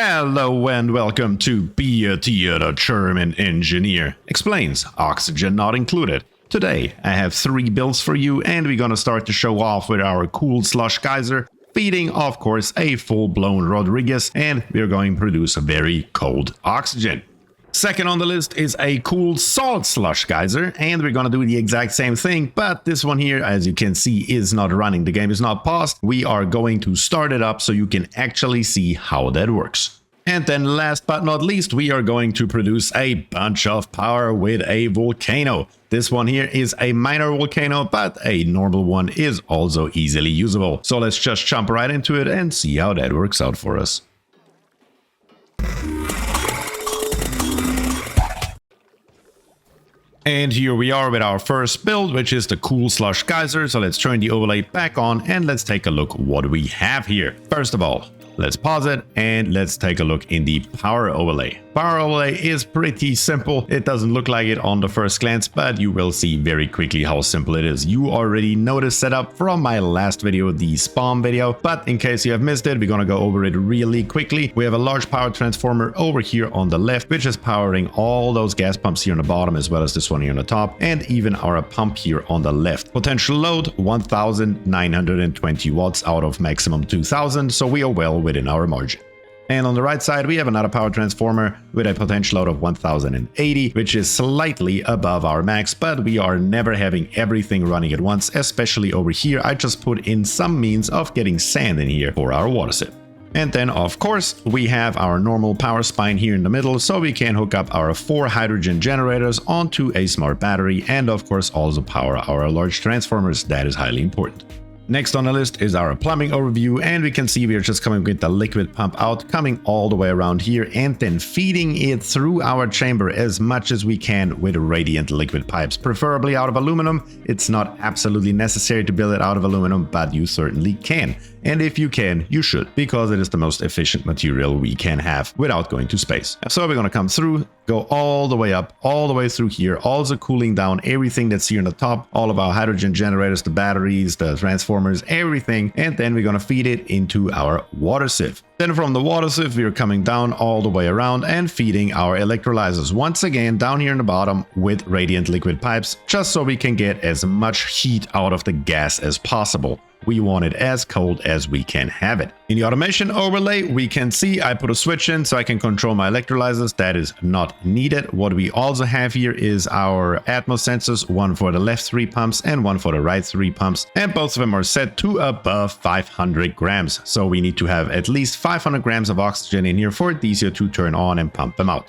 Hello and welcome to BierTier, the German engineer. Explains oxygen not included. Today I have 3 builds for you and we're gonna start the show off with our COOL SLUSH GEYSER, feeding of course a full-blown Rodriguez, and we're going to produce a very cold oxygen. Second on the list is a COOL SALT SLUSH GEYSER, and we're gonna do the exact same thing, but this one here, as you can see, is not running. The game is not paused. We are going to start it up so you can actually see how that works. And then last but not least, we are going to produce a bunch of power with a volcano. This one here is a minor volcano, but a normal one is also easily usable. So let's just jump right into it and see how that works out for us. And here we are with our first build, which is the COOL SLUSH GEYSER. So let's turn the overlay back on and let's take a look what we have here. First of all, let's pause it and let's take a look in the power overlay. Power overlay is pretty simple. It doesn't look like it on the first glance, but you will see very quickly how simple it is. You already know the setup from my last video, the SPOM video, but in case you have missed it, we're gonna go over it really quickly. We have a large power transformer over here on the left, which is powering all those gas pumps here on the bottom, as well as this one here on the top, and even our pump here on the left. Potential load 1920 watts out of maximum 2000, so we are well within our margin. And on the right side, we have another power transformer with a potential load of 1080, which is slightly above our max, but we are never having everything running at once, especially over here. I just put in some means of getting sand in here for our water sip. And then, of course, we have our normal power spine here in the middle, so we can hook up our 4 hydrogen generators onto a smart battery, and of course also power our large transformers. That is highly important. Next on the list is our plumbing overview, and we can see we are just coming with the liquid pump out, coming all the way around here, and then feeding it through our chamber as much as we can with radiant liquid pipes, preferably out of aluminum. It's not absolutely necessary to build it out of aluminum, but you certainly can. And if you can, you should, because it is the most efficient material we can have without going to space. So we're gonna come through, go all the way up, all the way through here, also cooling down everything that's here on the top, all of our hydrogen generators, the batteries, the transformers, everything, and then we're gonna feed it into our water sieve. Then from the water sieve, we're coming down all the way around and feeding our electrolyzers once again down here in the bottom with radiant liquid pipes, just so we can get as much heat out of the gas as possible. We want it as cold as we can have it. In the automation overlay, we can see I put a switch in so I can control my electrolyzers. That is not needed. What we also have here is our Atmos sensors, one for the left 3 pumps and one for the right 3 pumps. And both of them are set to above 500 grams. So we need to have at least 500 grams of oxygen in here for it easier to turn on and pump them out.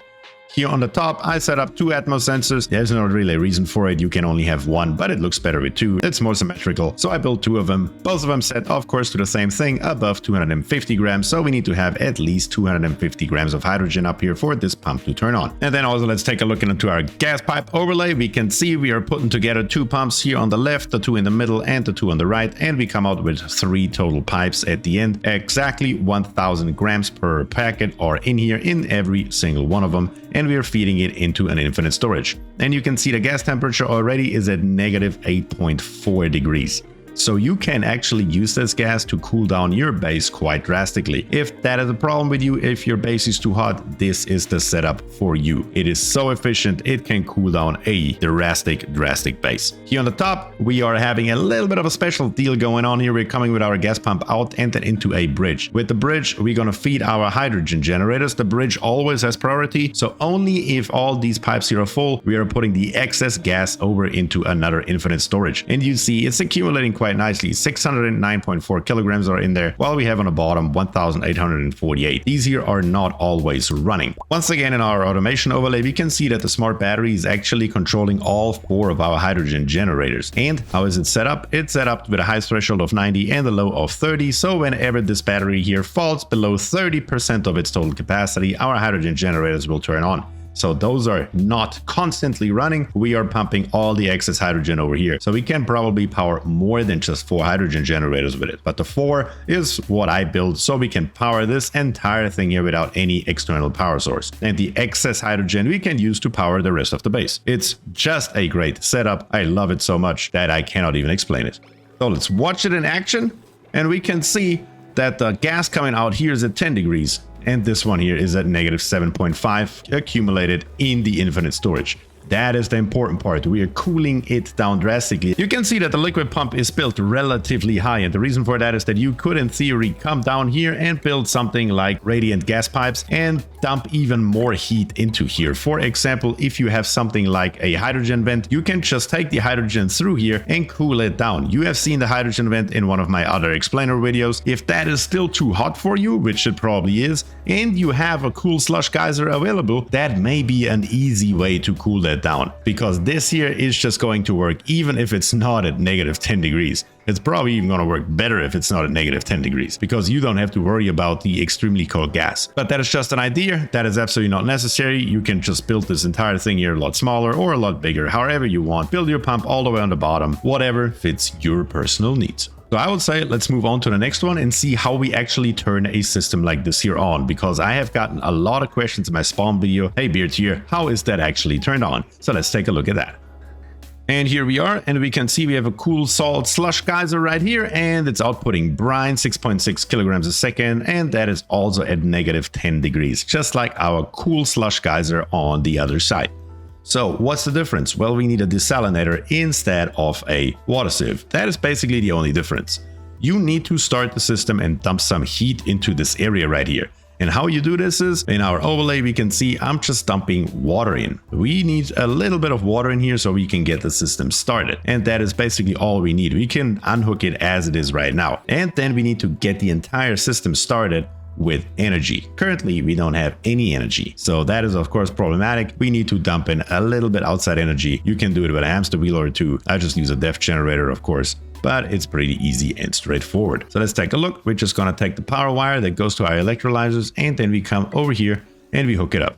Here on the top, I set up 2 Atmos sensors. There's not really a reason for it. You can only have 1, but it looks better with 2. It's more symmetrical. So I built 2 of them. Both of them set, of course, to the same thing, above 250 grams. So we need to have at least 250 grams of hydrogen up here for this pump to turn on. And then also let's take a look into our gas pipe overlay. We can see we are putting together 2 pumps here on the left, the 2 in the middle, and the 2 on the right. And we come out with 3 total pipes at the end. Exactly 1000 grams per packet are in here in every single one of them. And we are feeding it into an infinite storage. And you can see the gas temperature already is at negative 8.4 degrees. So you can actually use this gas to cool down your base quite drastically. If that is a problem with you, if your base is too hot, this is the setup for you. It is so efficient, it can cool down a drastic base. Here on the top, we are having a little bit of a special deal going on here. We're coming with our gas pump out and then into a bridge. With the bridge, we're gonna feed our hydrogen generators. The bridge always has priority, so only if all these pipes here are full, we are putting the excess gas over into another infinite storage. And you see it's accumulating quite nicely. 609.4 kilograms are in there, while we have on the bottom 1848. These here are not always running. Once again, in our automation overlay, we can see that the smart battery is actually controlling all 4 of our hydrogen generators. And how is it set up? It's set up with a high threshold of 90 and a low of 30. So whenever this battery here falls below 30% of its total capacity, our hydrogen generators will turn on. So those are not constantly running. We are pumping all the excess hydrogen over here. So we can probably power more than just 4 hydrogen generators with it. But the 4 is what I built so we can power this entire thing here without any external power source. And the excess hydrogen we can use to power the rest of the base. It's just a great setup. I love it so much that I cannot even explain it. So let's watch it in action. And we can see that the gas coming out here is at 10 degrees. and this one here is at negative 7.5 accumulated in the infinite storage. That is the important part. We are cooling it down drastically. You can see that the liquid pump is built relatively high, and the reason for that is that you could in theory come down here and build something like radiant gas pipes and dump even more heat into here. For example, if you have something like a hydrogen vent, you can just take the hydrogen through here and cool it down. You have seen the hydrogen vent in one of my other explainer videos. If that is still too hot for you, which it probably is, and you have a cool slush geyser available, that may be an easy way to cool that down, because this here is just going to work even if it's not at negative 10 degrees. It's probably even going to work better if it's not at negative 10 degrees, because you don't have to worry about the extremely cold gas. But that is just an idea. That is absolutely not necessary. You can just build this entire thing here a lot smaller or a lot bigger, however you want. Build your pump all the way on the bottom, whatever fits your personal needs. So I would say let's move on to the next one and see how we actually turn a system like this here on, because I have gotten a lot of questions in my SPOM video. Hey BierTier, how is that actually turned on? So let's take a look at that. And here we are, and we can see we have a cool salt slush geyser right here, and it's outputting brine 6.6 kilograms a second, and that is also at negative 10 degrees, just like our cool slush geyser on the other side. So what's the difference? Well, we need a desalinator instead of a water sieve. That is basically the only difference. You need to start the system and dump some heat into this area right here. And how you do this is, in our overlay, we can see I'm just dumping water in. We need a little bit of water in here so we can get the system started. And that is basically all we need. We can unhook it as it is right now. And then we need to get the entire system started with energy. Currently, we don't have any energy, so that is of course problematic. We need to dump in a little bit outside energy. You can do it with a hamster wheel or two. I just use a def generator, of course, but it's pretty easy and straightforward. So let's take a look. We're just gonna take the power wire that goes to our electrolyzers, and then we come over here and we hook it up.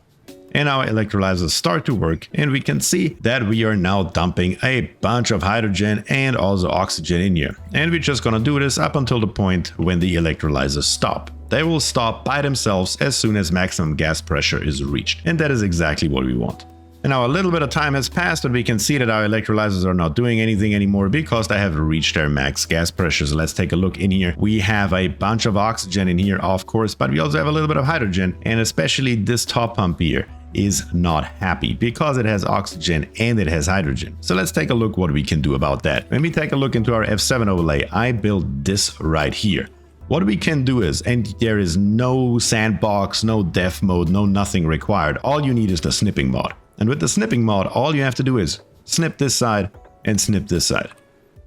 And our electrolyzers start to work, and we can see that we are now dumping a bunch of hydrogen and also oxygen in here. And we're just gonna do this up until the point when the electrolyzers stop. They will stop by themselves as soon as maximum gas pressure is reached. And that is exactly what we want. And now a little bit of time has passed, and we can see that our electrolyzers are not doing anything anymore because they have reached their max gas pressure. So let's take a look in here. We have a bunch of oxygen in here, of course, but we also have a little bit of hydrogen, and especially this top pump here is not happy because it has oxygen and it has hydrogen. So let's take a look what we can do about that. When we take a look into our F7 overlay, I built this right here. What we can do is, and there is no sandbox, no def mode, no nothing required. All you need is the snipping mod. And with the snipping mod, all you have to do is snip this side and snip this side.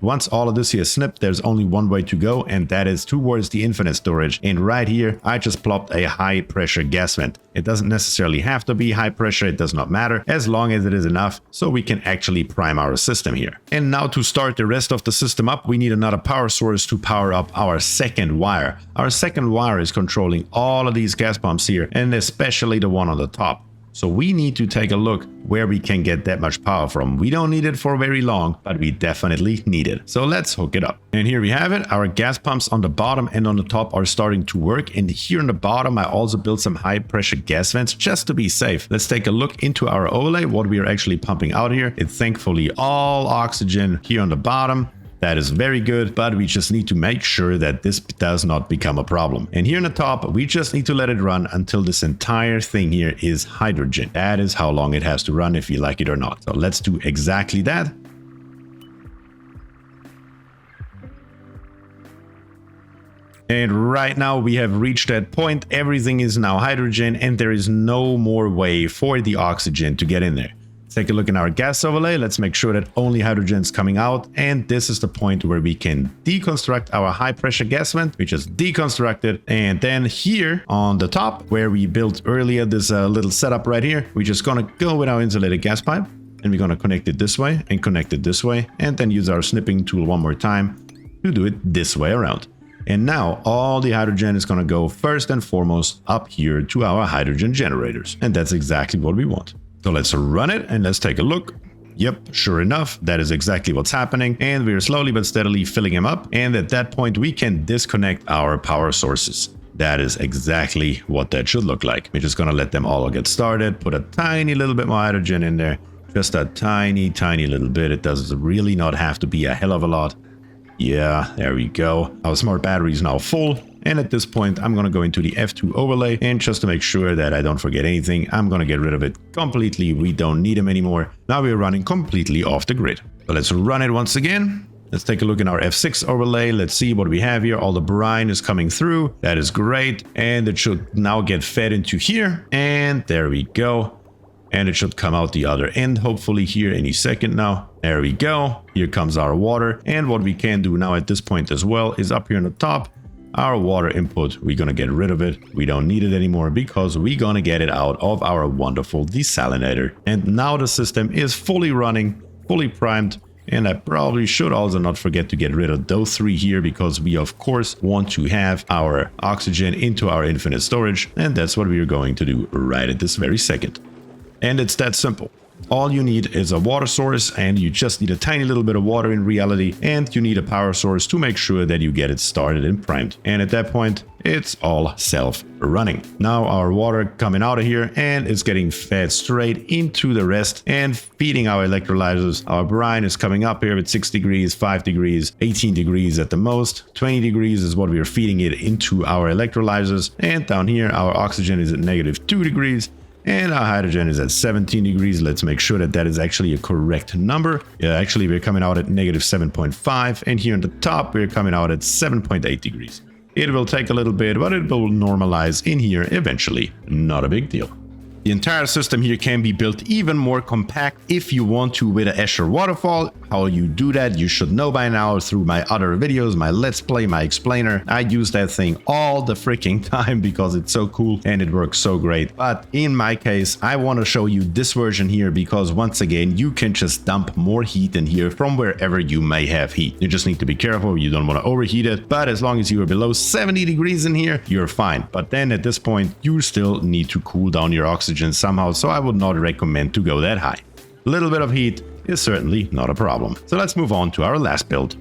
Once all of this here is snipped, there's only one way to go, and that is towards the infinite storage. And right here, I just plopped a high pressure gas vent. It doesn't necessarily have to be high pressure, it does not matter, as long as it is enough so we can actually prime our system here. And now to start the rest of the system up, we need another power source to power up our second wire. Our second wire is controlling all of these gas pumps here, and especially the one on the top. So we need to take a look where we can get that much power from. We don't need it for very long, but we definitely need it. So let's hook it up. And here we have it. Our gas pumps on the bottom and on the top are starting to work. And here on the bottom, I also built some high pressure gas vents just to be safe. Let's take a look into our overlay, what we are actually pumping out here. It's thankfully all oxygen here on the bottom. That is very good, but we just need to make sure that this does not become a problem. And here on the top, we just need to let it run until this entire thing here is hydrogen. That is how long it has to run, if you like it or not. So let's do exactly that. And right now we have reached that point. Everything is now hydrogen, and there is no more way for the oxygen to get in there. Take a look in our gas overlay. Let's make sure that only hydrogen is coming out. And this is the point where we can deconstruct our high pressure gas vent. We just deconstruct it. And then here on the top where we built earlier this little setup right here, we're just going to go with our insulated gas pipe. And we're going to connect it this way and connect it this way. And then use our snipping tool one more time to do it this way around. And now all the hydrogen is going to go first and foremost up here to our hydrogen generators. And that's exactly what we want. So let's run it and let's take a look. Yep, sure enough, that is exactly what's happening. And we're slowly but steadily filling him up. And at that point, we can disconnect our power sources. That is exactly what that should look like. We're just going to let them all get started. Put a tiny little bit more hydrogen in there. Just a tiny little bit. It does really not have to be a hell of a lot. Yeah, there we go. Our smart battery is now full. And at this point, I'm going to go into the F2 overlay, and just to make sure that I don't forget anything, I'm going to get rid of it completely. We don't need them anymore. Now we're running completely off the grid. So let's run it once again. Let's take a look in our F6 overlay. Let's see what we have here. All the brine is coming through. That is great. And it should now get fed into here. And there we go. And it should come out the other end, hopefully here any second now. There we go. Here comes our water. And what we can do now at this point as well is up here on the top, our water input, we're going to get rid of it. We don't need it anymore because we're going to get it out of our wonderful desalinator. And now the system is fully running, fully primed. And I probably should also not forget to get rid of those 3 here, because we of course want to have our oxygen into our infinite storage. And that's what we are going to do right at this very second. And it's that simple. All you need is a water source, and you just need a tiny little bit of water in reality, and you need a power source to make sure that you get it started and primed. And at that point, it's all self-running. Now our water coming out of here, and it's getting fed straight into the rest and feeding our electrolyzers. Our brine is coming up here at 6 degrees, 5 degrees, 18 degrees at the most. 20 degrees is what we are feeding it into our electrolyzers. And down here, our oxygen is at -2 degrees. And our hydrogen is at 17 degrees. Let's make sure that that is actually a correct number. Yeah, actually, we're coming out at -7.5. And here on the top, we're coming out at 7.8 degrees. It will take a little bit, but it will normalize in here eventually. Not a big deal. The entire system here can be built even more compact if you want to with an Escher waterfall. How you do that, you should know by now through my other videos, my Let's Play, my explainer. I use that thing all the freaking time because it's so cool and it works so great. But in my case, I want to show you this version here because once again, you can just dump more heat in here from wherever you may have heat. You just need to be careful, you don't want to overheat it. But as long as you are below 70 degrees in here, you're fine. But then at this point, you still need to cool down your oxygen somehow, so I would not recommend to go that high. A little bit of heat is certainly not a problem. So let's move on to our last build.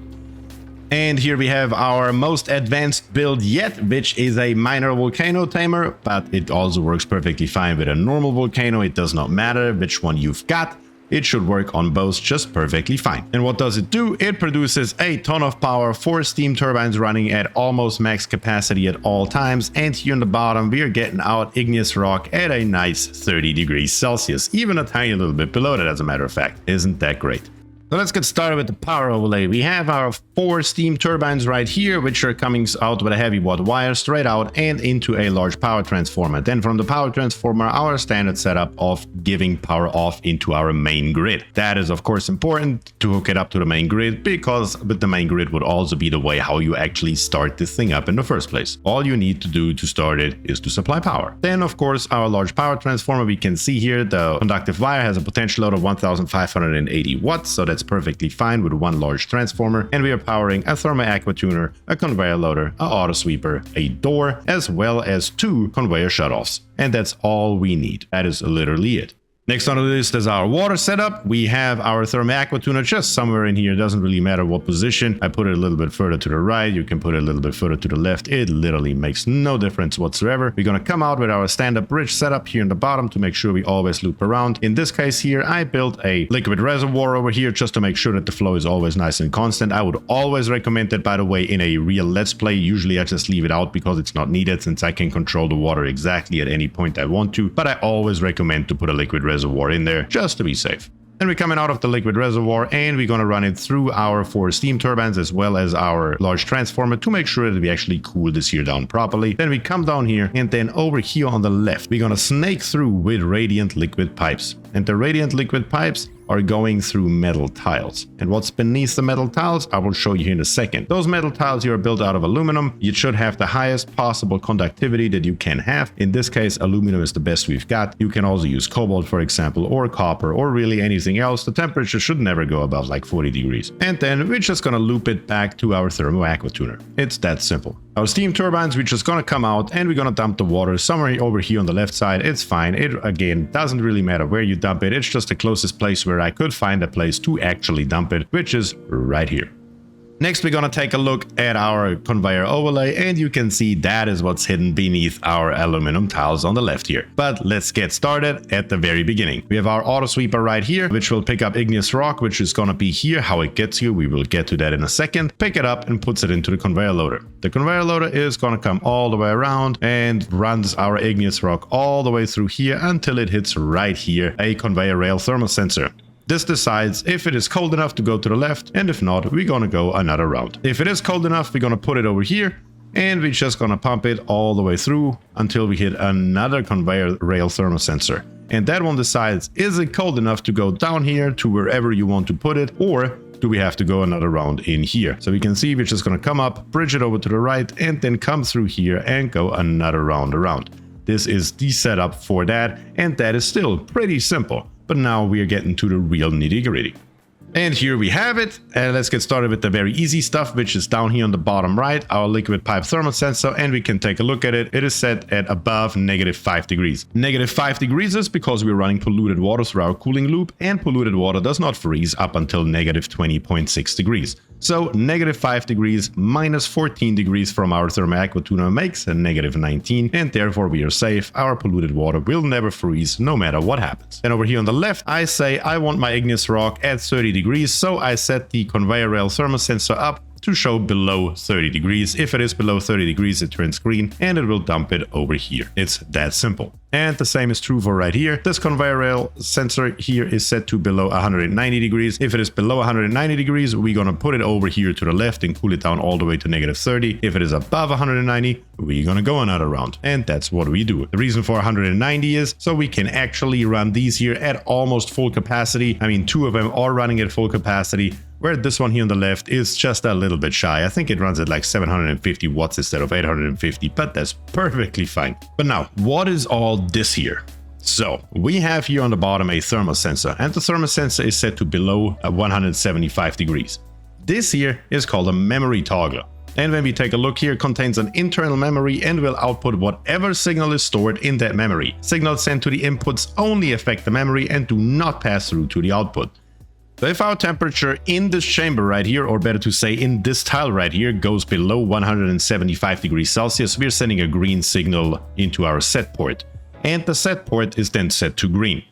And here we have our most advanced build yet, which is a minor volcano tamer, but it also works perfectly fine with a normal volcano. It does not matter which one you've got. It should work on both just perfectly fine. And what does it do? It produces a ton of power, 4 steam turbines running at almost max capacity at all times. And here on the bottom, we are getting out igneous rock at a nice 30 degrees Celsius, even a tiny little bit below that, as a matter of fact. Isn't that great? So let's get started with the power overlay. We have our 4 steam turbines right here, which are coming out with a heavy watt wire straight out and into a large power transformer. Then from the power transformer, our standard setup of giving power off into our main grid. That is of course important to hook it up to the main grid, because with the main grid would also be the way how you actually start this thing up in the first place. All you need to do to start it is to supply power. Then of course our large power transformer, we can see here the conductive wire has a potential load of 1580 watts, so that's perfectly fine with one large transformer. And we are powering a thermal aqua tuner, a conveyor loader, a auto sweeper, a door, as well as 2 conveyor shutoffs. And that's all we need. That is literally it. Next on the list is our water setup. We have our thermal aqua tuner just somewhere in here. It doesn't really matter what position. I put it a little bit further to the right. You can put it a little bit further to the left. It literally makes no difference whatsoever. We're going to come out with our stand-up bridge setup here in the bottom to make sure we always loop around. In this case here, I built a liquid reservoir over here just to make sure that the flow is always nice and constant. I would always recommend that, by the way, in a real Let's Play. Usually I just leave it out because it's not needed, since I can control the water exactly at any point I want to. But I always recommend to put a liquid reservoir in there just to be safe. Then we're coming out of the liquid reservoir and we're going to run it through our 4 steam turbines as well as our large transformer to make sure that we actually cool this here down properly. Then we come down here, and then over here on the left, we're going to snake through with radiant liquid pipes. And the radiant liquid pipes are going through metal tiles. And what's beneath the metal tiles, I will show you here in a second. Those metal tiles here are built out of aluminum. You should have the highest possible conductivity that you can have. In this case, aluminum is the best we've got. You can also use cobalt, for example, or copper, or really anything else. The temperature should never go above like 40 degrees. And then we're just gonna loop it back to our thermal aqua tuner. It's that simple. Our steam turbines, we're just gonna come out and we're gonna dump the water somewhere over here on the left side. It's fine. It, again, doesn't really matter where you dump it. It's just the closest place where I could find a place to actually dump it, which is right here. Next, we're gonna take a look at our conveyor overlay, and you can see that is what's hidden beneath our aluminum tiles on the left here. But let's get started at the very beginning. We have our auto sweeper right here, which will pick up igneous rock, which is gonna be here. How it gets here, we will get to that in a second. Pick it up and puts it into the conveyor loader. The conveyor loader is gonna come all the way around and runs our igneous rock all the way through here until it hits right here, a conveyor rail thermal sensor. This decides if it is cold enough to go to the left, and if not, we're gonna go another route. If it is cold enough, we're gonna put it over here, and we're just gonna pump it all the way through until we hit another conveyor rail thermal sensor. And that one decides, is it cold enough to go down here to wherever you want to put it, or do we have to go another round in here? So we can see we're just gonna come up, bridge it over to the right, and then come through here and go another round around. This is the setup for that, and that is still pretty simple. But now we are getting to the real nitty-gritty. And here we have it. And let's get started with the very easy stuff, which is down here on the bottom right, our liquid pipe thermal sensor, and we can take a look at it. It is set at above -5 degrees. -5 degrees is because we're running polluted water through our cooling loop, and polluted water does not freeze up until -20.6 degrees. So -5 degrees minus 14 degrees from our thermoaqua tuner makes a -19, and therefore we are safe. Our polluted water will never freeze no matter what happens. And over here on the left, I say I want my igneous rock at 30 degrees, so I set the conveyor rail thermal sensor up to show below 30 degrees. If it is below 30 degrees, it turns green and it will dump it over here. It's that simple. And the same is true for right here. This conveyor rail sensor here is set to below 190 degrees. If it is below 190 degrees, we're gonna put it over here to the left and cool it down all the way to -30. If it is above 190, we're gonna go another round. And that's what we do. The reason for 190 is so we can actually run these here at almost full capacity. I mean, 2 of them are running at full capacity, where this one here on the left is just a little bit shy. I think it runs at like 750 watts instead of 850, but that's perfectly fine. But now, what is all this here? So we have here on the bottom a thermal sensor, and the thermal sensor is set to below 175 degrees. This here is called a memory toggler. And when we take a look here, it contains an internal memory and will output whatever signal is stored in that memory. Signals sent to the inputs only affect the memory and do not pass through to the output. So if our temperature in this chamber right here, or better to say in this tile right here, goes below 175 degrees Celsius, we're sending a green signal into our set port. And the set port is then set to green.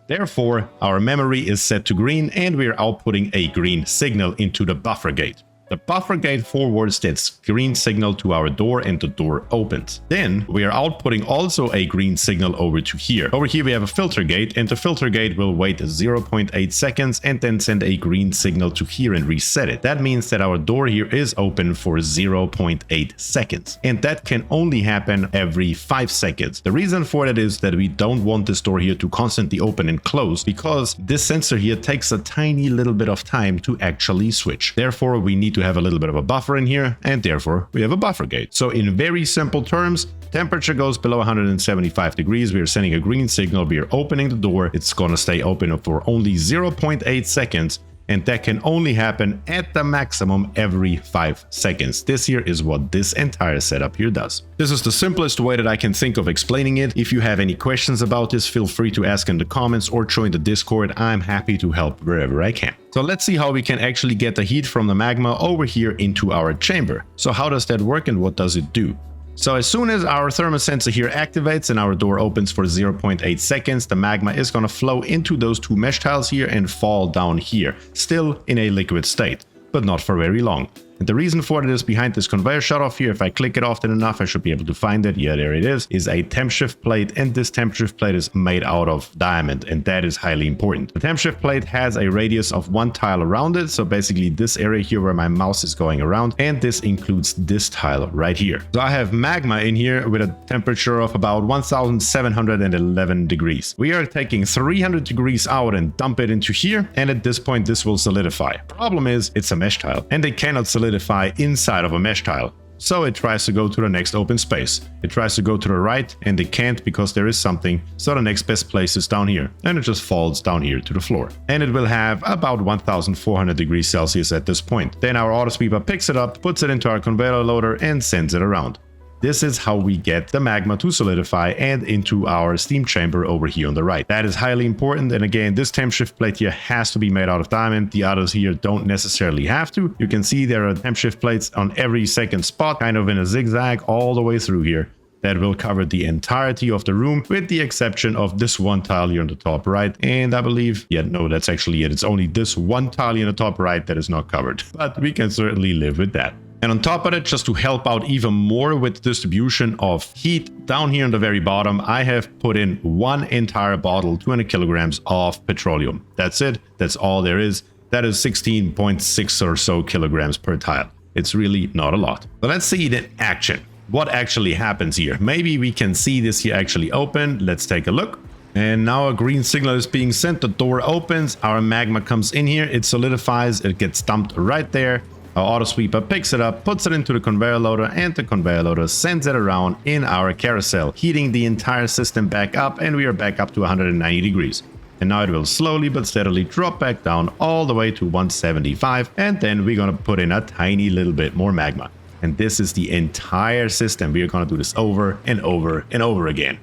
Therefore, our memory is set to green and we're outputting a green signal into the buffer gate. The buffer gate forwards that green signal to our door and the door opens. Then we are outputting also a green signal over to here. Over here we have a filter gate, and the filter gate will wait 0.8 seconds and then send a green signal to here and reset it. That means that our door here is open for 0.8 seconds. And that can only happen every 5 seconds. The reason for that is that we don't want this door here to constantly open and close, because this sensor here takes a tiny little bit of time to actually switch. Therefore, we need to have a little bit of a buffer in here, and therefore we have a buffer gate. So in very simple terms, temperature goes below 175 degrees, we are sending a green signal, we are opening the door, it's gonna stay open for only 0.8 seconds, and that can only happen at the maximum every 5 seconds. This here is what this entire setup here does. This is the simplest way that I can think of explaining it. If you have any questions about this, feel free to ask in the comments or join the Discord. I'm happy to help wherever I can. So let's see how we can actually get the heat from the magma over here into our chamber. So how does that work and what does it do? So as soon as our thermal sensor here activates and our door opens for 0.8 seconds, the magma is going to flow into those 2 mesh tiles here and fall down here, still in a liquid state, but not for very long. And the reason for it is behind this conveyor shutoff here. If I click it often enough, I should be able to find it. Yeah, there it is a temp shift plate, and this temp shift plate is made out of diamond, and that is highly important. The temp shift plate has a radius of 1 tile around it, so basically this area here where my mouse is going around, and this includes this tile right here. So I have magma in here with a temperature of about 1711 degrees. We are taking 300 degrees out and dump it into here, and at this point this will solidify. Problem is, it's a mesh tile, and they cannot solidify inside of a mesh tile. So it tries to go to the next open space. It tries to go to the right, and it can't because there is something. So the next best place is down here, and it just falls down here to the floor. And it will have about 1400 degrees Celsius at this point. Then our auto sweeper picks it up, puts it into our conveyor loader, and sends it around. This is how we get the magma to solidify and into our steam chamber over here on the right. That is highly important. And again, this temp shift plate here has to be made out of diamond. The others here don't necessarily have to. You can see there are temp shift plates on every second spot, kind of in a zigzag all the way through here. That will cover the entirety of the room with the exception of this one tile here on the top right. And I believe, yeah, no, that's actually it. It's only this one tile in the top right that is not covered, but we can certainly live with that. And on top of it, just to help out even more with distribution of heat, down here on the very bottom, I have put in one entire bottle, 200 kilograms of petroleum. That's it. That's all there is. That is 16.6 or so kilograms per tile. It's really not a lot. But let's see it in action. What actually happens here? Maybe we can see this here actually open. Let's take a look. And now a green signal is being sent. The door opens. Our magma comes in here. It solidifies. It gets dumped right there. Our auto sweeper picks it up, puts it into the conveyor loader, and the conveyor loader sends it around in our carousel, heating the entire system back up, and we are back up to 190 degrees. And now it will slowly but steadily drop back down all the way to 175, and then we're gonna put in a tiny little bit more magma. And this is the entire system. We are gonna do this over and over and over again.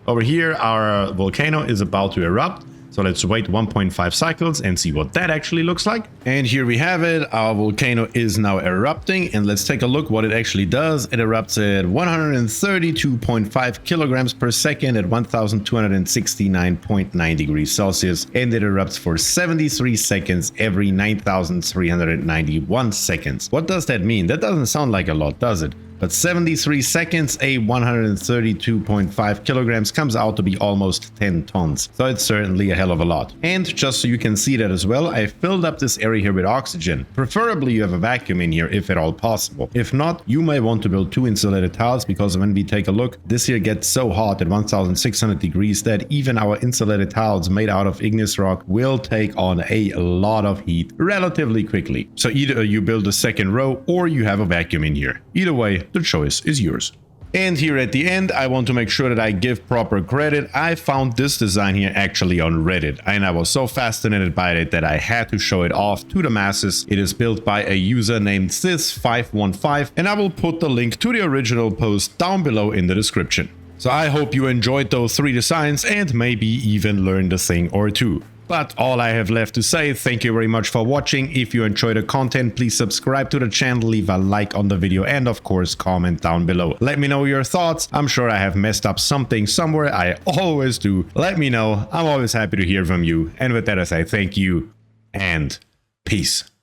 Over here, our volcano is about to erupt. So let's wait 1.5 cycles and see what that actually looks like. And here we have it. Our volcano is now erupting, and let's take a look what it actually does. It erupts at 132.5 kilograms per second at 1269.9 degrees Celsius, and it erupts for 73 seconds every 9,391 seconds. What does that mean? That doesn't sound like a lot, does it? But 73 seconds, a 132.5 kilograms comes out to be almost 10 tons. So it's certainly a hell of a lot. And just so you can see that as well, I filled up this area here with oxygen. Preferably you have a vacuum in here if at all possible. If not, you may want to build 2 insulated tiles, because when we take a look, this here gets so hot at 1600 degrees that even our insulated tiles made out of igneous rock will take on a lot of heat relatively quickly. So either you build a second row or you have a vacuum in here. Either way, the choice is yours. And here at the end, I want to make sure that I give proper credit. I found this design here actually on Reddit, and I was so fascinated by it that I had to show it off to the masses. It is built by a user named Sis515, and I will put the link to the original post down below in the description. So I hope you enjoyed those 3 designs and maybe even learned a thing or two. But all I have left to say, thank you very much for watching. If you enjoyed the content, please subscribe to the channel, leave a like on the video, and of course comment down below. Let me know your thoughts. I'm sure I have messed up something somewhere. I always do. Let me know. I'm always happy to hear from you. And with that I say thank you and peace.